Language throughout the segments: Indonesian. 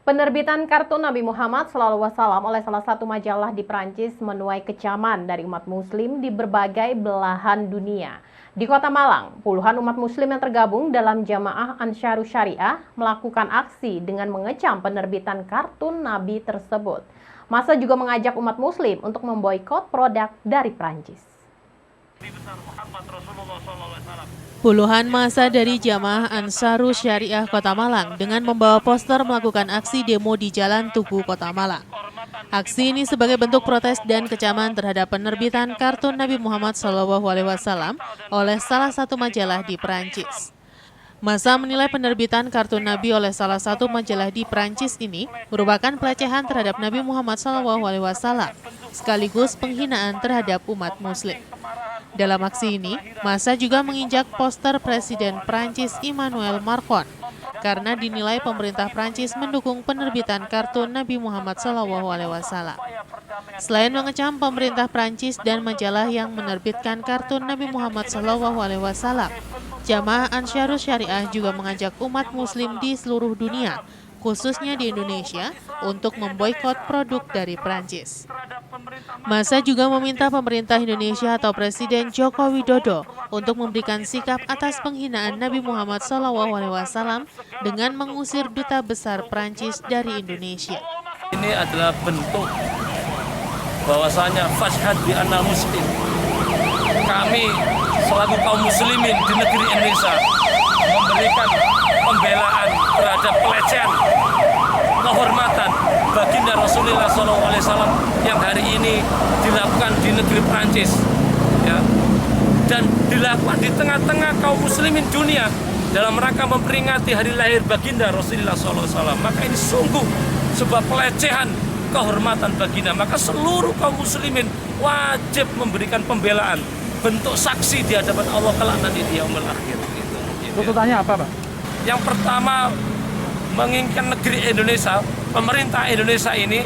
Penerbitan kartun Nabi Muhammad SAW oleh salah satu majalah di Prancis menuai kecaman dari umat muslim di berbagai belahan dunia. Di Kota Malang, puluhan umat muslim yang tergabung dalam Jamaah Ansarus Syariah melakukan aksi dengan mengecam penerbitan kartun Nabi tersebut. Massa juga mengajak umat muslim untuk memboikot produk dari Prancis. Puluhan massa dari Jamaah Ansarus Syariah Kota Malang dengan membawa poster melakukan aksi demo di Jalan Tugu Kota Malang. Aksi ini sebagai bentuk protes dan kecaman terhadap penerbitan kartun Nabi Muhammad SAW oleh salah satu majalah di Perancis. Massa menilai penerbitan kartun Nabi oleh salah satu majalah di Perancis ini merupakan pelecehan terhadap Nabi Muhammad SAW, sekaligus penghinaan terhadap umat Muslim. Dalam aksi ini, massa juga menginjak poster Presiden Prancis Emmanuel Macron karena dinilai pemerintah Prancis mendukung penerbitan kartun Nabi Muhammad SAW. Selain mengecam pemerintah Prancis dan majalah yang menerbitkan kartun Nabi Muhammad SAW, Jamaah Ansarus Syariah juga mengajak umat Muslim di seluruh dunia, khususnya di Indonesia, untuk memboikot produk dari Prancis. Massa juga meminta pemerintah Indonesia atau Presiden Joko Widodo untuk memberikan sikap atas penghinaan Nabi Muhammad SAW dengan mengusir duta besar Prancis dari Indonesia. Ini adalah bentuk bahwasanya fashhad bi anna muslim. Kami selaku kaum muslimin di negeri Indonesia memberikan pembelaan terhadap pelecehan kehormatan baginda Rasulullah SAW yang hari ini dilakukan di negeri Prancis, ya, dan dilakukan di tengah-tengah kaum muslimin dunia dalam rangka memperingati hari lahir baginda Rasulullah SAW. Maka ini sungguh sebuah pelecehan kehormatan baginda. Maka seluruh kaum muslimin wajib memberikan pembelaan, bentuk saksi di hadapan Allah kelak nanti di yaumul akhir. Tuntutannya apa, Pak? Yang pertama, menginginkan negeri Indonesia, pemerintah Indonesia ini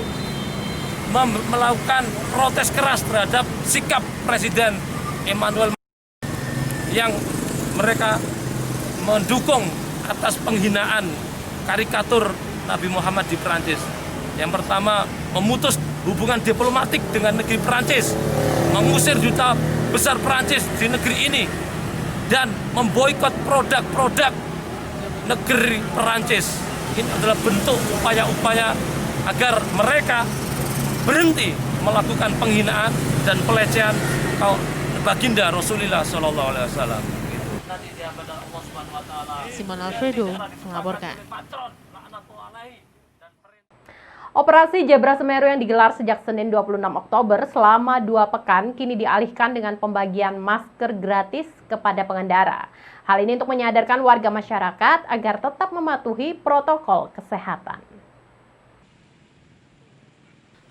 melakukan protes keras terhadap sikap Presiden Emmanuel yang mereka mendukung atas penghinaan karikatur Nabi Muhammad di Perancis. Yang pertama, memutus hubungan diplomatik dengan negeri Perancis, mengusir duta besar Perancis di negeri ini, dan memboikot produk-produk negeri Perancis. Ini adalah bentuk upaya-upaya agar mereka berhenti melakukan penghinaan dan pelecehan baginda Rasulullah SAW. Simon Alfredo melaporkan. Operasi Zebra Semeru yang digelar sejak Senin 26 Oktober selama 2 pekan kini dialihkan dengan pembagian masker gratis kepada pengendara. Hal ini untuk menyadarkan warga masyarakat agar tetap mematuhi protokol kesehatan.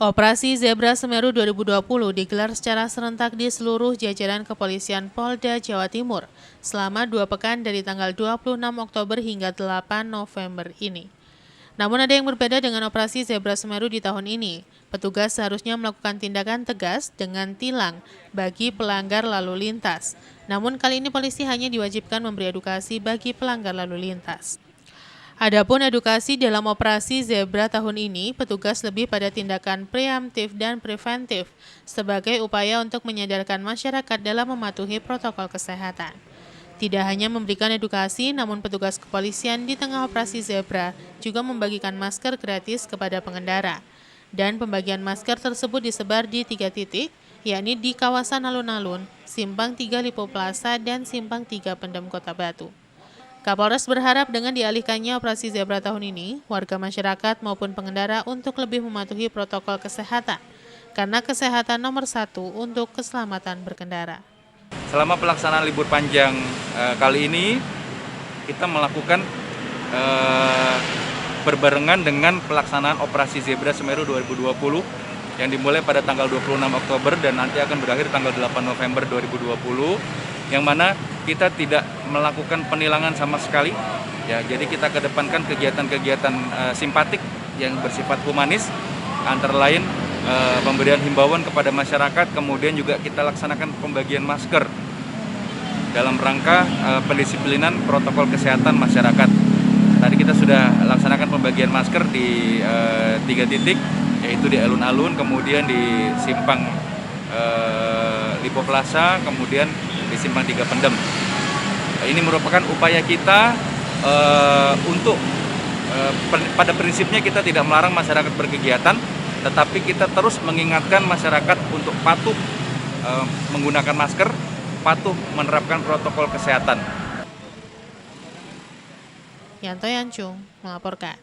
Operasi Zebra Semeru 2020 digelar secara serentak di seluruh jajaran kepolisian Polda Jawa Timur selama 2 pekan dari tanggal 26 Oktober hingga 8 November ini. Namun ada yang berbeda dengan operasi Zebra Semeru di tahun ini. Petugas seharusnya melakukan tindakan tegas dengan tilang bagi pelanggar lalu lintas. Namun kali ini polisi hanya diwajibkan memberi edukasi bagi pelanggar lalu lintas. Adapun edukasi dalam operasi Zebra tahun ini, petugas lebih pada tindakan preemptif dan preventif sebagai upaya untuk menyadarkan masyarakat dalam mematuhi protokol kesehatan. Tidak hanya memberikan edukasi, namun petugas kepolisian di tengah operasi Zebra juga membagikan masker gratis kepada pengendara. Dan pembagian masker tersebut disebar di 3 titik, yakni di kawasan Alun-Alun, Simpang 3 Lipo Plaza, dan Simpang 3 Pendem Kota Batu. Kapolres berharap dengan dialihkannya operasi Zebra tahun ini, warga masyarakat maupun pengendara untuk lebih mematuhi protokol kesehatan, karena kesehatan nomor 1 untuk keselamatan berkendara. Selama pelaksanaan libur panjang kali ini, kita melakukan berbarengan dengan pelaksanaan operasi Zebra Semeru 2020 yang dimulai pada tanggal 26 Oktober dan nanti akan berakhir tanggal 8 November 2020, yang mana kita tidak melakukan penilangan sama sekali. Ya, jadi kita kedepankan kegiatan-kegiatan simpatik yang bersifat humanis, antara lain pemberian himbauan kepada masyarakat, kemudian juga kita laksanakan pembagian masker dalam rangka pendisiplinan protokol kesehatan masyarakat. Tadi kita sudah laksanakan pembagian masker di 3 titik, yaitu di alun-alun, kemudian di simpang Lipo Plaza, kemudian di simpang 3 Pendem. Ini merupakan upaya kita untuk pada prinsipnya kita tidak melarang masyarakat berkegiatan, tetapi kita terus mengingatkan masyarakat untuk patuh menggunakan masker, patuh menerapkan protokol kesehatan. Yanto Yancung melaporkan.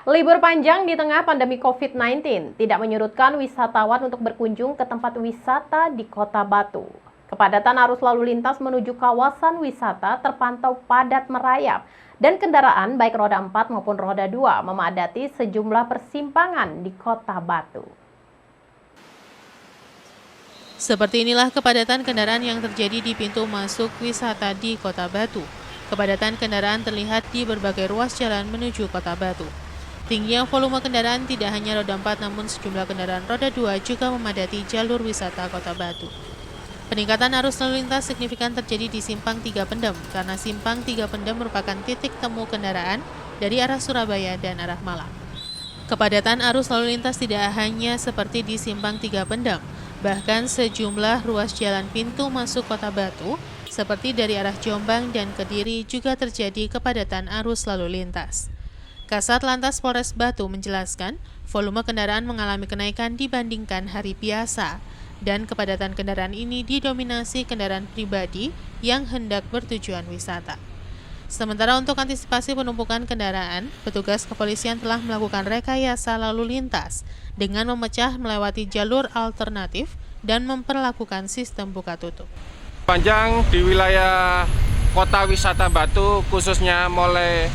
Libur panjang di tengah pandemi COVID-19 tidak menyurutkan wisatawan untuk berkunjung ke tempat wisata di Kota Batu. Kepadatan arus lalu lintas menuju kawasan wisata terpantau padat merayap dan kendaraan baik roda 4 maupun roda 2 memadati sejumlah persimpangan di Kota Batu. Seperti inilah kepadatan kendaraan yang terjadi di pintu masuk wisata di Kota Batu. Kepadatan kendaraan terlihat di berbagai ruas jalan menuju Kota Batu. Tingginya volume kendaraan tidak hanya roda 4 namun sejumlah kendaraan roda 2 juga memadati jalur wisata Kota Batu. Peningkatan arus lalu lintas signifikan terjadi di Simpang 3 Pendem karena Simpang 3 Pendem merupakan titik temu kendaraan dari arah Surabaya dan arah Malang. Kepadatan arus lalu lintas tidak hanya seperti di Simpang 3 Pendem, bahkan sejumlah ruas jalan pintu masuk Kota Batu seperti dari arah Jombang dan Kediri juga terjadi kepadatan arus lalu lintas. Kasat Lantas Polres Batu menjelaskan, volume kendaraan mengalami kenaikan dibandingkan hari biasa. Dan kepadatan kendaraan ini didominasi kendaraan pribadi yang hendak bertujuan wisata. Sementara untuk antisipasi penumpukan kendaraan, petugas kepolisian telah melakukan rekayasa lalu lintas dengan memecah melewati jalur alternatif dan memperlakukan sistem buka tutup. Panjang di wilayah Kota Wisata Batu, khususnya mulai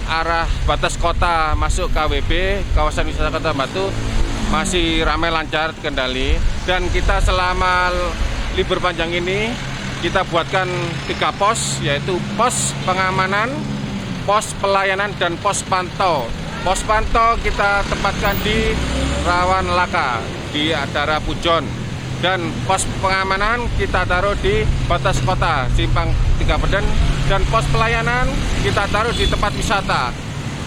arah batas kota masuk KWB, kawasan wisata Kota Batu, masih ramai lancar kendali, dan kita selama libur panjang ini kita buatkan 3 pos, yaitu pos pengamanan, pos pelayanan, dan pos pantau. Pos pantau kita tempatkan di Rawan Laka, di daerah Pujon, dan pos pengamanan kita taruh di batas kota Simpang 3 Pendem, dan pos pelayanan kita taruh di tempat wisata.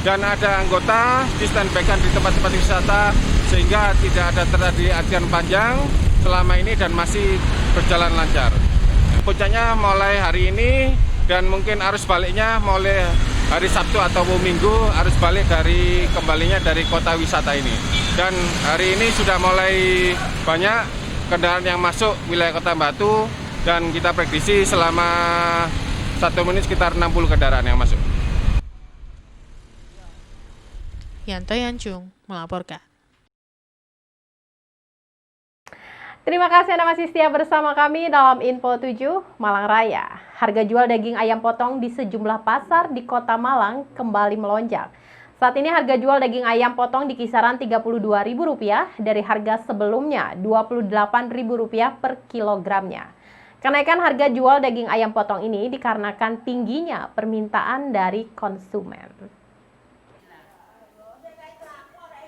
Dan ada anggota di standby-kan di tempat-tempat wisata sehingga tidak ada terjadi antrian panjang selama ini dan masih berjalan lancar. Puncaknya mulai hari ini dan mungkin arus baliknya mulai hari Sabtu atau Minggu, arus balik dari kembalinya dari kota wisata ini. Dan hari ini sudah mulai banyak kendaraan yang masuk wilayah Kota Batu dan kita prediksi selama 1 menit sekitar 60 kendaraan yang masuk. Yanto Yancung melaporkan. Terima kasih Anda masih setia bersama kami dalam Info 7 Malang Raya. Harga jual daging ayam potong di sejumlah pasar di Kota Malang kembali melonjak. Saat ini harga jual daging ayam potong di kisaran Rp32.000 dari harga sebelumnya Rp28.000 per kilogramnya. Kenaikan harga jual daging ayam potong ini dikarenakan tingginya permintaan dari konsumen.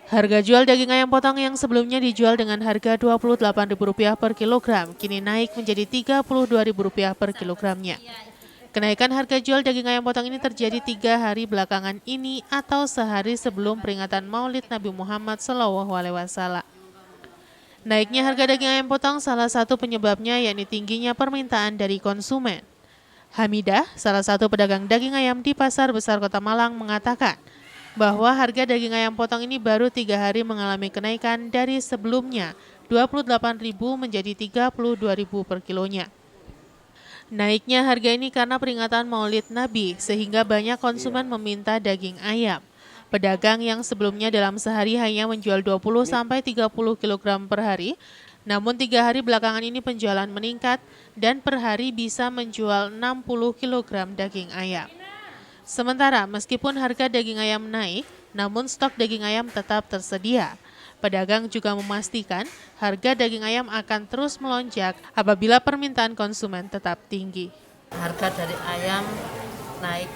Harga jual daging ayam potong yang sebelumnya dijual dengan harga Rp28.000 per kilogram, kini naik menjadi Rp32.000 per kilogramnya. Kenaikan harga jual daging ayam potong ini terjadi 3 hari belakangan ini atau sehari sebelum peringatan Maulid Nabi Muhammad SAW. Naiknya harga daging ayam potong salah satu penyebabnya yakni tingginya permintaan dari konsumen. Hamidah, salah satu pedagang daging ayam di Pasar Besar Kota Malang mengatakan, bahwa harga daging ayam potong ini baru 3 hari mengalami kenaikan dari sebelumnya Rp28.000 menjadi Rp32.000 per kilonya. Naiknya harga ini karena peringatan Maulid Nabi sehingga banyak konsumen meminta daging ayam. Pedagang yang sebelumnya dalam sehari hanya menjual 20-30 kg per hari, namun 3 hari belakangan ini penjualan meningkat dan per hari bisa menjual 60 kg daging ayam. Sementara meskipun harga daging ayam naik, namun stok daging ayam tetap tersedia. Pedagang juga memastikan harga daging ayam akan terus melonjak apabila permintaan konsumen tetap tinggi. Harga dari ayam naik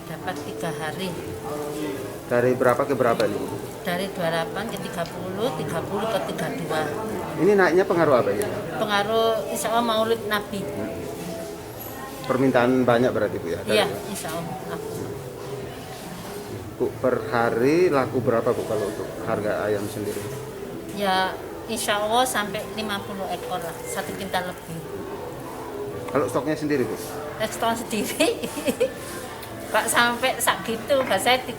dapat 3 hari. Dari berapa ke berapa nih? Dari 28 ke 30, 30 ke 32. Ini naiknya pengaruh apa ini? Pengaruh insya Allah Maulid Nabi. permintaan banyak berarti Bu ya? Iya, insya Allah. Bu, per hari laku berapa Bu kalau untuk harga ayam sendiri? Ya, insya Allah sampai 50 ekor lah, 1 kintal lebih. Kalau stoknya sendiri Bu? Ekstron sendiri, Pak sampai sak gitu, biasanya 30,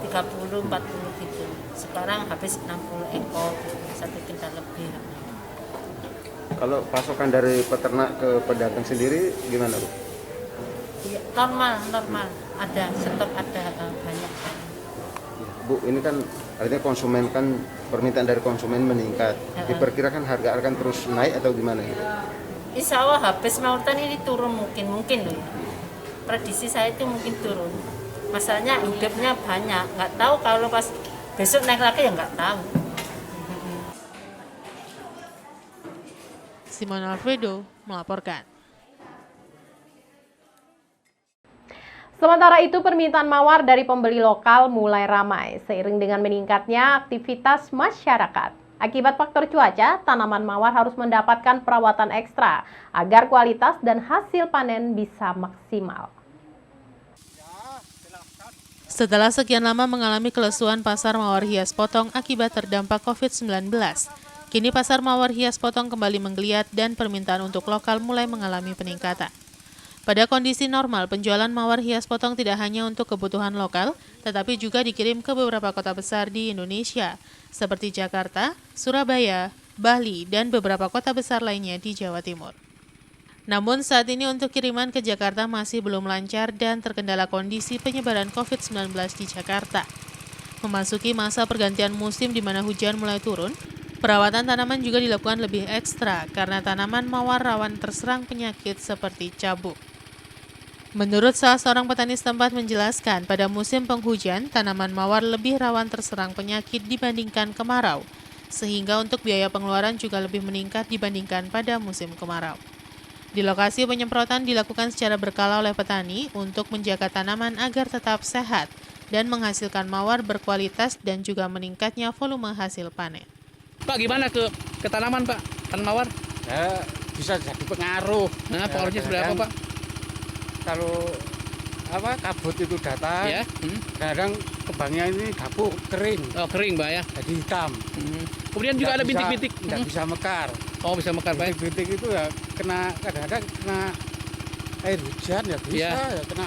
40 gitu. Sekarang habis 60 ekor, 1 kintal lebih. Kalau pasokan dari peternak ke pedagang sendiri gimana Bu? Ya, normal, ada stok, ada banyak. Bu, ini kan artinya konsumen kan, permintaan dari konsumen meningkat. Diperkirakan harga akan terus naik atau gimana? Insya Allah habis Maultan ini turun mungkin loh. Prediksi saya itu mungkin turun. Masalahnya hidupnya banyak, nggak tahu kalau pas besok naik lagi ya nggak tahu. Simon Alfredo melaporkan. Sementara itu, permintaan mawar dari pembeli lokal mulai ramai seiring dengan meningkatnya aktivitas masyarakat. Akibat faktor cuaca, tanaman mawar harus mendapatkan perawatan ekstra agar kualitas dan hasil panen bisa maksimal. Setelah sekian lama mengalami kelesuan pasar mawar hias potong akibat terdampak COVID-19, kini pasar mawar hias potong kembali menggeliat dan permintaan untuk lokal mulai mengalami peningkatan. Pada kondisi normal, penjualan mawar hias potong tidak hanya untuk kebutuhan lokal, tetapi juga dikirim ke beberapa kota besar di Indonesia, seperti Jakarta, Surabaya, Bali, dan beberapa kota besar lainnya di Jawa Timur. Namun saat ini untuk kiriman ke Jakarta masih belum lancar dan terkendala kondisi penyebaran COVID-19 di Jakarta. Memasuki masa pergantian musim di mana hujan mulai turun, perawatan tanaman juga dilakukan lebih ekstra karena tanaman mawar rawan terserang penyakit seperti cabuk. Menurut salah seorang petani setempat menjelaskan, pada musim penghujan, tanaman mawar lebih rawan terserang penyakit dibandingkan kemarau, sehingga untuk biaya pengeluaran juga lebih meningkat dibandingkan pada musim kemarau. Di lokasi penyemprotan dilakukan secara berkala oleh petani untuk menjaga tanaman agar tetap sehat dan menghasilkan mawar berkualitas dan juga meningkatnya volume hasil panen. Pak, gimana ke tanaman Pak? Tanaman mawar? Ya, bisa jadi pengaruh. Nah, pengaruhnya seperti apa Pak? Kalau kabut itu datang, Ya. kadang kembangnya ini gabuk kering. Oh, kering Pak ya. Jadi hitam. Kemudian juga ada bintik-bintik. Tidak bisa mekar. Oh, bisa mekar Pak. Bintik itu ya kadang-kadang kena air hujan ya bisa ya kena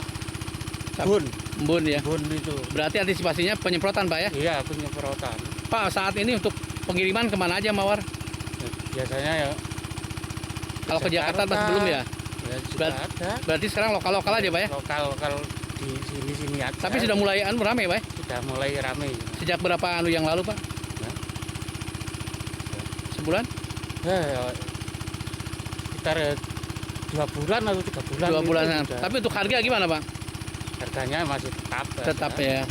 Embun ya. embun itu. Berarti antisipasinya penyemprotan Pak ya? Iya, penyemprotan. Pak, saat ini untuk pengiriman kemana aja mawar? Ya, biasanya ya Kalau ke Jakarta masih belum ya? Ya juga ada. Berarti sekarang lokal-lokal aja Pak ya? Lokal kalau di sini aja. Tapi sudah mulai ramai Pak ya? Sudah mulai ramai. Sejak berapa yang lalu Pak? Ya. Sebulan? Ya, sekitar 2 bulan atau 3 bulan. 2 bulan. Sudah. Tapi untuk harga gimana Pak? Harganya masih tetap. Ya.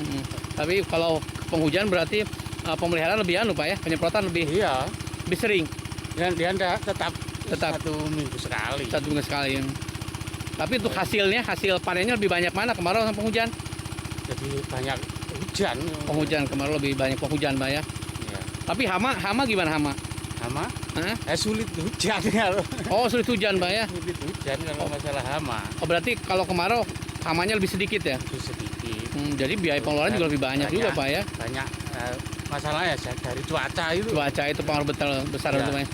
Tapi kalau penghujan berarti pemeliharaan lebih Pak ya? Penyemprotan lebih Iya. lebih sering. Dan dia tetap 1 minggu sekali. 1 minggu sekali. Tapi untuk hasil panennya lebih banyak mana kemarau sama penghujan? Lebih banyak hujan. Penghujan, kemarau lebih banyak penghujan Pak ya. Ya. Tapi hama gimana hama? Hama? Hah? Sulit hujan kalau. Oh, sulit hujan Pak ya. Sulit hujan kalau masalah hama. Oh, berarti kalau kemarau hamanya lebih sedikit ya? Lebih sedikit. Jadi biaya pengeluaran juga lebih banyak juga Pak ya. Banyak masalahnya dari cuaca itu. Cuaca itu pengaruh besar Ya. untuk Pak.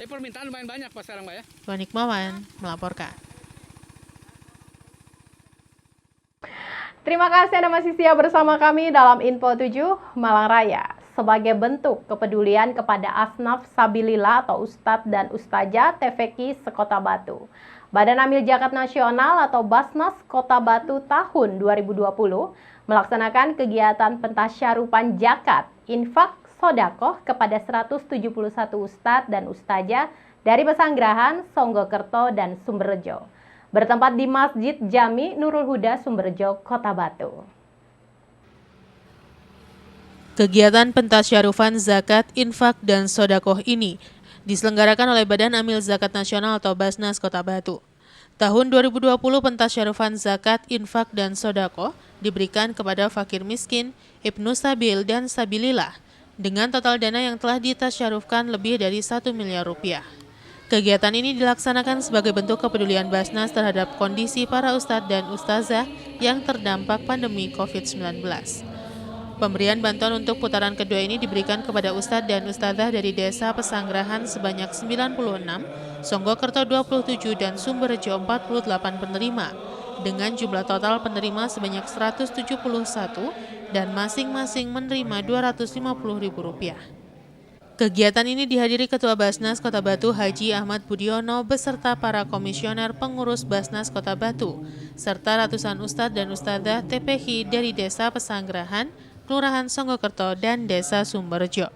Tapi permintaan lumayan banyak Pak sekarang Pak ya. Wanik Mawan melaporkan. Terima kasih Anda masih setia bersama kami dalam Info 7 Malang Raya. Sebagai bentuk kepedulian kepada asnaf sabilillah atau ustadz dan ustazah TVQ Sekota Batu, Badan Amil Zakat Nasional atau Basnas Kota Batu tahun 2020 melaksanakan kegiatan pentasyarupan zakat, infak, sodakoh kepada 171 ustadz dan ustazah dari Pesanggerahan, Songgokerto, dan Sumberjo, bertempat di Masjid Jami Nurul Huda, Sumberjo, Kota Batu. Kegiatan pentasyarufan zakat, infak, dan sodakoh ini diselenggarakan oleh Badan Amil Zakat Nasional atau Basnas Kota Batu. Tahun 2020 pentasyarufan zakat, infak, dan sodakoh diberikan kepada fakir miskin, ibnu sabil, dan sabilillah dengan total dana yang telah ditasyarufkan lebih dari 1 miliar rupiah. Kegiatan ini dilaksanakan sebagai bentuk kepedulian Basnas terhadap kondisi para ustadz dan ustazah yang terdampak pandemi COVID-19. Pemberian bantuan untuk putaran kedua ini diberikan kepada ustadz dan ustazah dari Desa Pesanggerahan sebanyak 96, Songgokerto 27, dan Sumberjo 48 penerima, dengan jumlah total penerima sebanyak 171 dan masing-masing menerima Rp250.000. Kegiatan ini dihadiri Ketua Basnas Kota Batu Haji Ahmad Budiono beserta para komisioner pengurus Basnas Kota Batu, serta ratusan ustadz dan ustadzah TPH dari Desa Pesanggerahan, Kelurahan Songgokerto, dan Desa Sumberjo.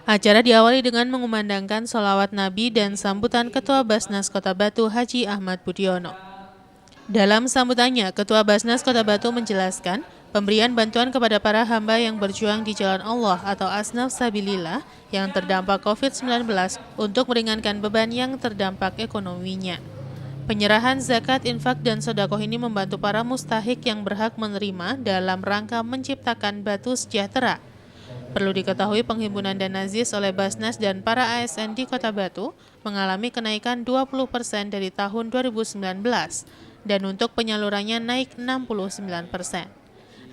Acara diawali dengan mengumandangkan sholawat Nabi dan sambutan Ketua Basnas Kota Batu Haji Ahmad Budiono. Dalam sambutannya, Ketua Basnas Kota Batu menjelaskan pemberian bantuan kepada para hamba yang berjuang di jalan Allah atau asnaf sabilillah yang terdampak COVID-19 untuk meringankan beban yang terdampak ekonominya. Penyerahan zakat, infak, dan sedekah ini membantu para mustahik yang berhak menerima dalam rangka menciptakan Batu sejahtera. Perlu diketahui penghimpunan dana ZIS oleh Basnas dan para ASN di Kota Batu mengalami kenaikan 20% dari tahun 2019 dan untuk penyalurannya naik 69%.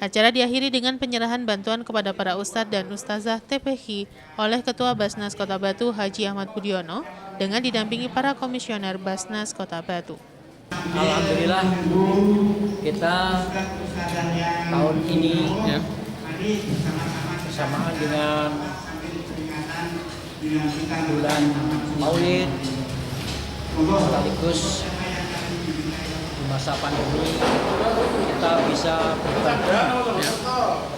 Acara diakhiri dengan penyerahan bantuan kepada para ustadz dan ustazah TPH oleh Ketua Basnas Kota Batu Haji Ahmad Budiono dengan didampingi para komisioner Basnas Kota Batu. Alhamdulillah kita tahun ini bersamaan dengan bulan Maulid sekaligus di masa pandemi kita bisa berbagi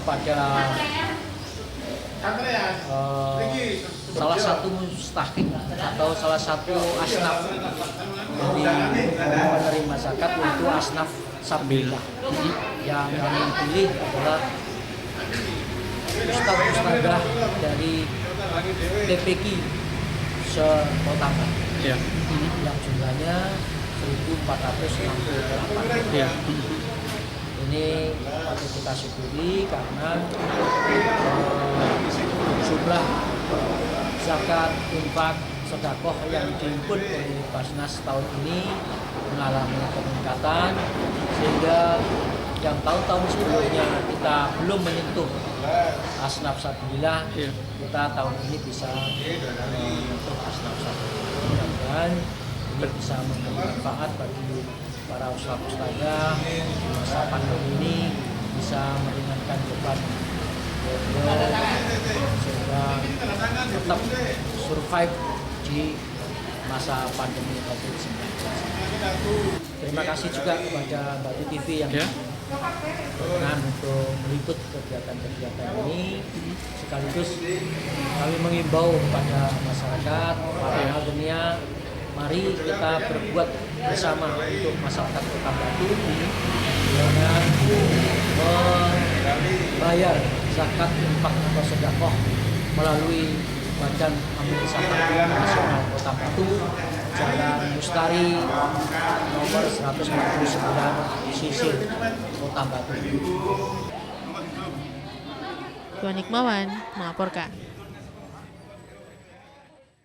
kepada salah satu mustahik atau salah satu asnaf dari penerima zakat, yaitu asnaf sabilillah. Yang kami pilih adalah ustadz-ustadzah dari TPQ se-Kota Batu yang jumlahnya 1.468. Ini patut kita syukuri karena jumlah zakat, infak, sedekah yang dihimpun oleh Basnas tahun ini mengalami peningkatan, sehingga yang tahun-tahun sebelumnya kita belum menyentuh asnaf sabilillah, kita tahun ini bisa menyentuh asnaf sabilillah, dan ini bisa memberi manfaat bagi para ustadz-ustadzah di masa pandemi ini, bisa meringankan beban sehingga tetap survive di masa pandemi COVID-19. Terima kasih juga kepada Batu TV yang berkenan untuk meliput kegiatan-kegiatan ini. Sekaligus kami mengimbau kepada masyarakat, para dunia, mari kita berbuat bersama untuk masyarakat Kota Batu dengan membayar zakat, infak, atau sedekah melalui Badan Amil Zakat Nasional Kota Batu, Jalan Mustari nomor 149 Sisir, Kota Batu. Tuan Hikmawan melaporkan.